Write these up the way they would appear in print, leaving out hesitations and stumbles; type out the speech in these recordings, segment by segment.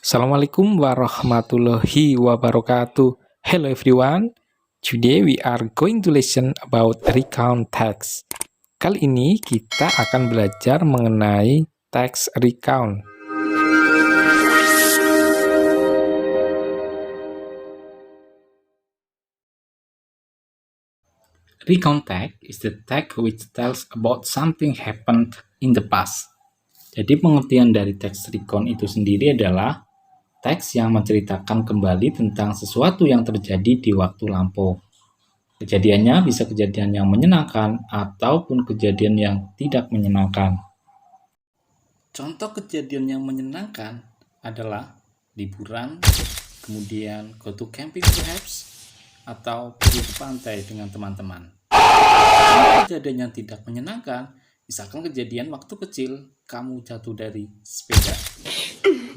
Assalamualaikum warahmatullahi wabarakatuh. Hello everyone. Today we are going to listen about recount text. Kali ini kita akan belajar mengenai text recount. Recount text is the text which tells about something happened in the past. Jadi pengertian dari teks recount itu sendiri adalah teks yang menceritakan kembali tentang sesuatu yang terjadi di waktu lampau. Kejadiannya bisa kejadian yang menyenangkan ataupun kejadian yang tidak menyenangkan. Contoh kejadian yang menyenangkan adalah liburan, kemudian go to camping perhaps, atau pergi ke pantai dengan teman-teman. Kejadian yang tidak menyenangkan, misalkan kejadian waktu kecil kamu jatuh dari sepeda.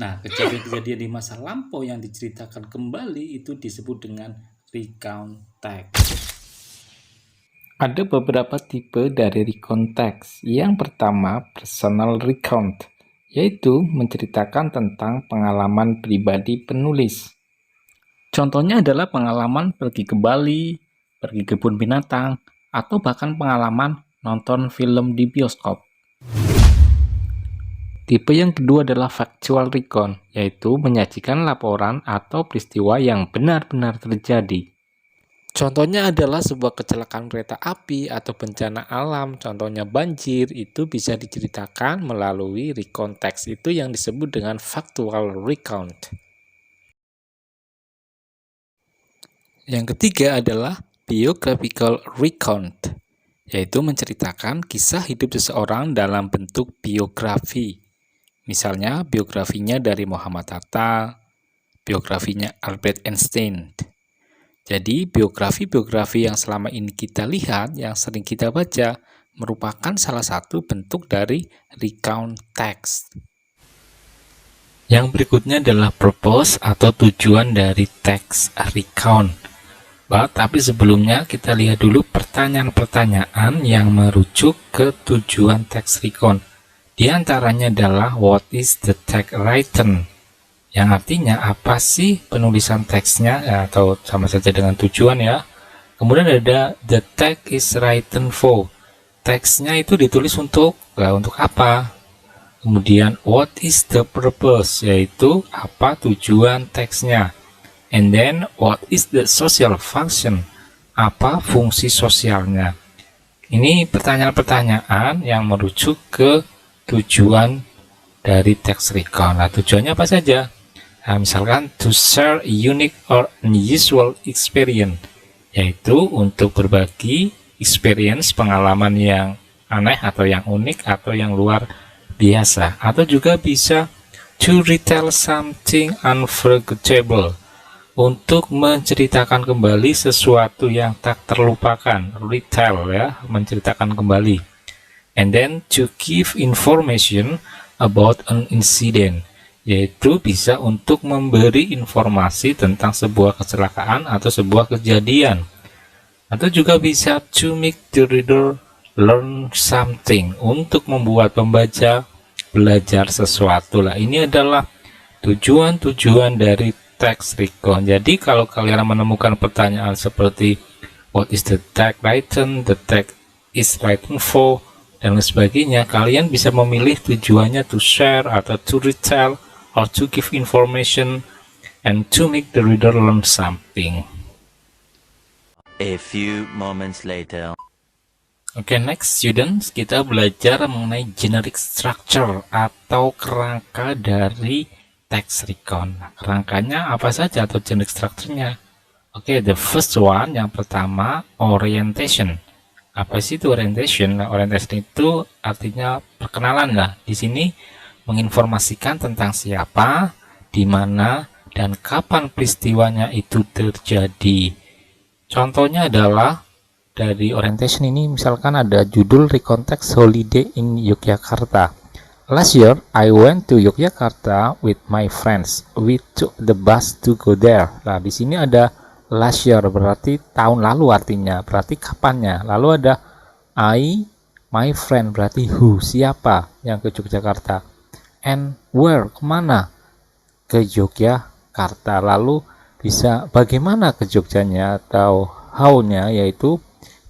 Nah, kejadian-kejadian di masa lampau yang diceritakan kembali itu disebut dengan recount text. Ada beberapa tipe dari recount text. Yang pertama, personal recount, yaitu menceritakan tentang pengalaman pribadi penulis. Contohnya adalah pengalaman pergi ke Bali, pergi ke kebun binatang, atau bahkan pengalaman nonton film di bioskop. Tipe yang kedua adalah factual recount, yaitu menyajikan laporan atau peristiwa yang benar-benar terjadi. Contohnya adalah sebuah kecelakaan kereta api atau bencana alam, contohnya banjir, itu bisa diceritakan melalui recount text itu yang disebut dengan factual recount. Yang ketiga adalah biographical recount, yaitu menceritakan kisah hidup seseorang dalam bentuk biografi. Misalnya biografinya dari Muhammad Hatta, biografinya Albert Einstein. Jadi biografi-biografi yang selama ini kita lihat, yang sering kita baca, merupakan salah satu bentuk dari recount text. Yang berikutnya adalah purpose atau tujuan dari text recount. Tapi sebelumnya kita lihat dulu pertanyaan-pertanyaan yang merujuk ke tujuan text recount. Di antaranya adalah what is the text written? Yang artinya apa sih penulisan teksnya, atau sama saja dengan tujuan ya. Kemudian ada the text is written for. Teksnya itu ditulis untuk apa? Kemudian what is the purpose, yaitu apa tujuan teksnya. And then what is the social function? Apa fungsi sosialnya? Ini pertanyaan-pertanyaan yang merujuk ke tujuan dari text recount. Nah, tujuannya apa saja? Nah, misalkan to share a unique or unusual experience, yaitu untuk berbagi experience, pengalaman yang aneh atau yang unik atau yang luar biasa. Atau juga bisa to retell something unforgettable, untuk menceritakan kembali sesuatu yang tak terlupakan, retell ya, menceritakan kembali. And then to give information about an incident, yaitu bisa untuk memberi informasi tentang sebuah kecelakaan atau sebuah kejadian. Atau juga bisa to make the reader learn something, untuk membuat pembaca belajar sesuatu lah. Ini adalah tujuan-tujuan dari text recount. Jadi kalau kalian menemukan pertanyaan seperti what is the text written, the text is written for, dan lain sebagainya, kalian bisa memilih tujuannya to share atau to retell or to give information and to make the reader learn something. A few moments later. Oke, next students, kita belajar mengenai generic structure atau kerangka dari text recount. Nah, kerangkanya apa saja atau generic structure-nya? Oke, the first one, yang pertama, orientation. Apa sih itu orientation? Nah, orientation itu artinya perkenalan lah. Di sini menginformasikan tentang siapa, di mana, dan kapan peristiwanya itu terjadi. Contohnya adalah dari orientation ini, misalkan ada judul recount text holiday in Yogyakarta. Last year, I went to Yogyakarta with my friends. We took the bus to go there. Nah, di sini ada last year, berarti tahun lalu artinya, berarti kapannya. Lalu ada I, my friend, berarti who, siapa yang ke Yogyakarta. And where, kemana. ke Yogyakarta. Lalu bisa bagaimana ke Jogjanya atau how-nya, yaitu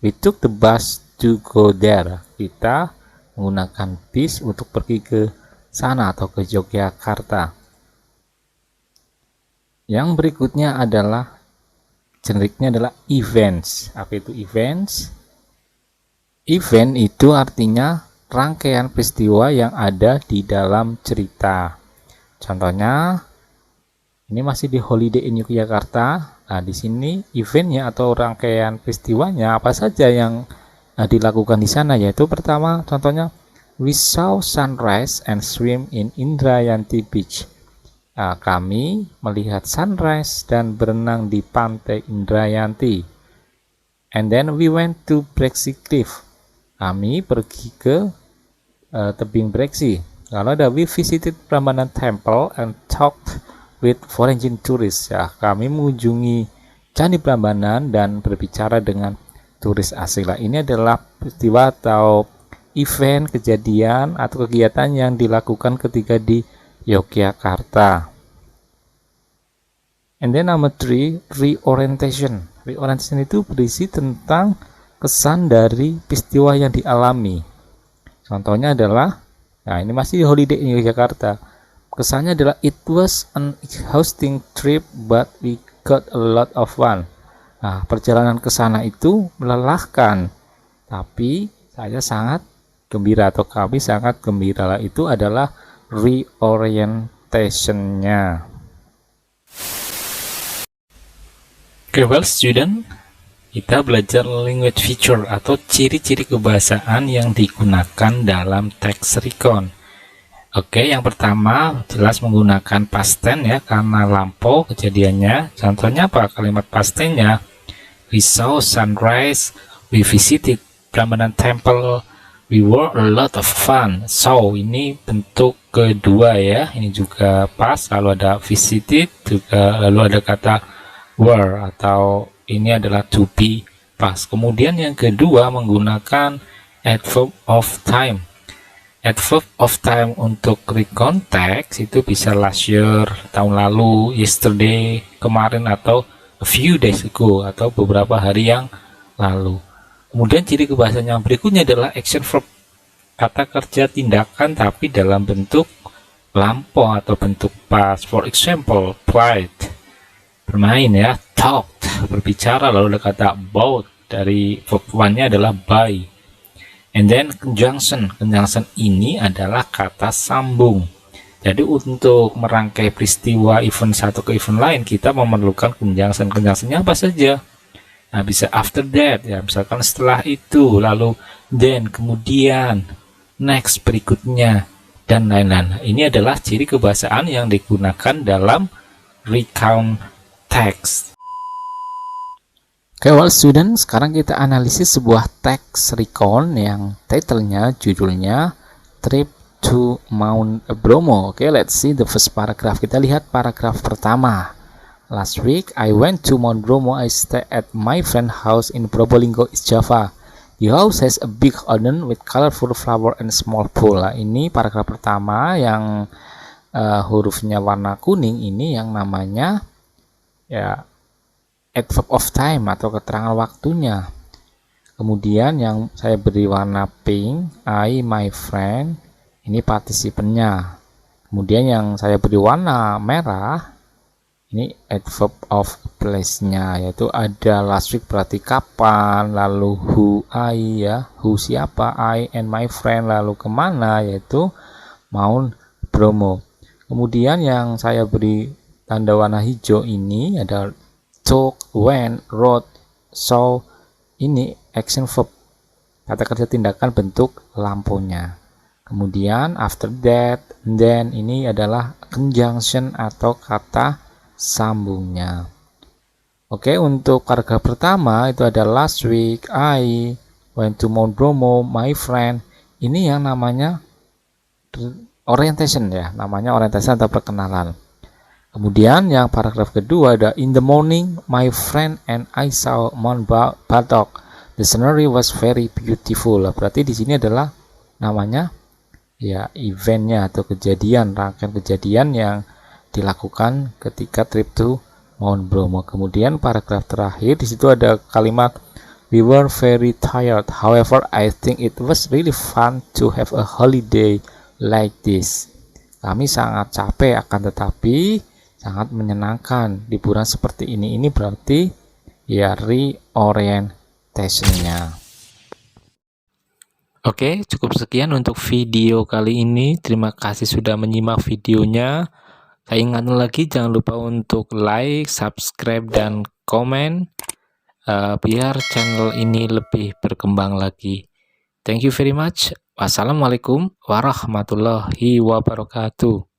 we took the bus to go there. Kita menggunakan bis untuk pergi ke sana atau ke Yogyakarta. Yang berikutnya adalah generiknya adalah events. Apa itu events? Event itu artinya rangkaian peristiwa yang ada di dalam cerita. Contohnya, ini masih di Holiday in Yogyakarta. Nah, di sini eventnya atau rangkaian peristiwanya apa saja yang dilakukan di sana, yaitu pertama, contohnya, we saw sunrise and swim in Indrayanti Beach. Nah, kami melihat sunrise dan berenang di pantai Indrayanti. And then we went to Breksi Cliff. Kami pergi ke tebing Breksi. Kalau ada we visited Prambanan Temple and talked with foreign tourists. Ya, kami mengunjungi Candi Prambanan dan berbicara dengan turis asing. Ini adalah peristiwa atau event, kejadian atau kegiatan yang dilakukan ketika di Yogyakarta. And then number 3, reorientation. Reorientation itu berisi tentang kesan dari peristiwa yang dialami. Contohnya adalah, nah ini masih Holiday in Yogyakarta. Kesannya adalah it was an exhausting trip but we got a lot of fun. Nah, perjalanan ke sana itu melelahkan, tapi saya sangat gembira atau kami sangat gembira. Itu adalah reorientation-nya. Okay, well student, kita belajar language feature atau ciri-ciri kebahasaan yang digunakan dalam teks recon. Oke, yang pertama jelas menggunakan past tense ya, karena lampau kejadiannya. Contohnya apa? Kalimat past tense-nya, we saw sunrise, we visited Prambanan Temple, we were a lot of fun. So, ini bentuk kedua ya, ini juga past, lalu ada visited, juga lalu ada kata were, atau ini adalah to be past. Kemudian yang kedua menggunakan adverb of time. Adverb of time untuk recon text itu bisa last year, tahun lalu, yesterday, kemarin, atau a few days ago, atau beberapa hari yang lalu. Kemudian ciri kebahasaan yang berikutnya adalah action verb, kata kerja tindakan tapi dalam bentuk lampau atau bentuk past. For example, played, bermain ya, talked, berbicara, lalu ada kata bought, dari verb one-nya adalah buy. And then conjunction. Conjunction ini adalah kata sambung. Jadi untuk merangkai peristiwa event satu ke event lain, kita memerlukan conjunction. Conjunctionnya apa saja? Nah, bisa after that ya, misalkan setelah itu, lalu then, kemudian, next, berikutnya, dan lain-lain. Ini adalah ciri kebahasaan yang digunakan dalam recount text. Oke, well student, sekarang kita analisis sebuah teks recon yang titlenya, judulnya Trip to Mount Bromo. Oke, let's see the first paragraph. Kita lihat paragraf pertama. Last week, I went to Mount Bromo. I stayed at my friend's house in Probolinggo, East Java. The house has a big garden with colorful flower and small pool. Nah, ini paragraf pertama yang hurufnya warna kuning ini yang namanya ya adverb of time atau keterangan waktunya. Kemudian yang saya beri warna pink, I, my friend, ini partisipennya. Kemudian yang saya beri warna merah, ini adverb of place-nya, yaitu ada last week berarti kapan, lalu who, I ya, who siapa, I and my friend, lalu kemana, yaitu Mount Bromo. Kemudian yang saya beri tanda warna hijau ini ada took, went, wrote, saw, ini action verb, kata kerja tindakan bentuk lampunya. Kemudian after that, then, ini adalah conjunction atau kata sambungnya. Oke, untuk paragraf pertama itu ada last week, I went to Mount Bromo, my friend. Ini yang namanya orientation ya, namanya orientation atau perkenalan. Kemudian yang paragraf kedua ada in the morning, my friend and I saw Mount Batok. The scenery was very beautiful. Berarti di sini adalah namanya ya eventnya atau kejadian, rangkaian kejadian yang dilakukan ketika trip to Mount Bromo. Kemudian paragraf terakhir di situ ada kalimat "We were very tired. However, I think it was really fun to have a holiday like this." Kami sangat capek, akan tetapi sangat menyenangkan liburan seperti ini. Ini berarti ya reorientation-nya. Oke, cukup sekian untuk video kali ini. Terima kasih sudah menyimak videonya. Saya ingatkan lagi, jangan lupa untuk like, subscribe, dan komen biar channel ini lebih berkembang lagi. Thank you very much. Wassalamualaikum warahmatullahi wabarakatuh.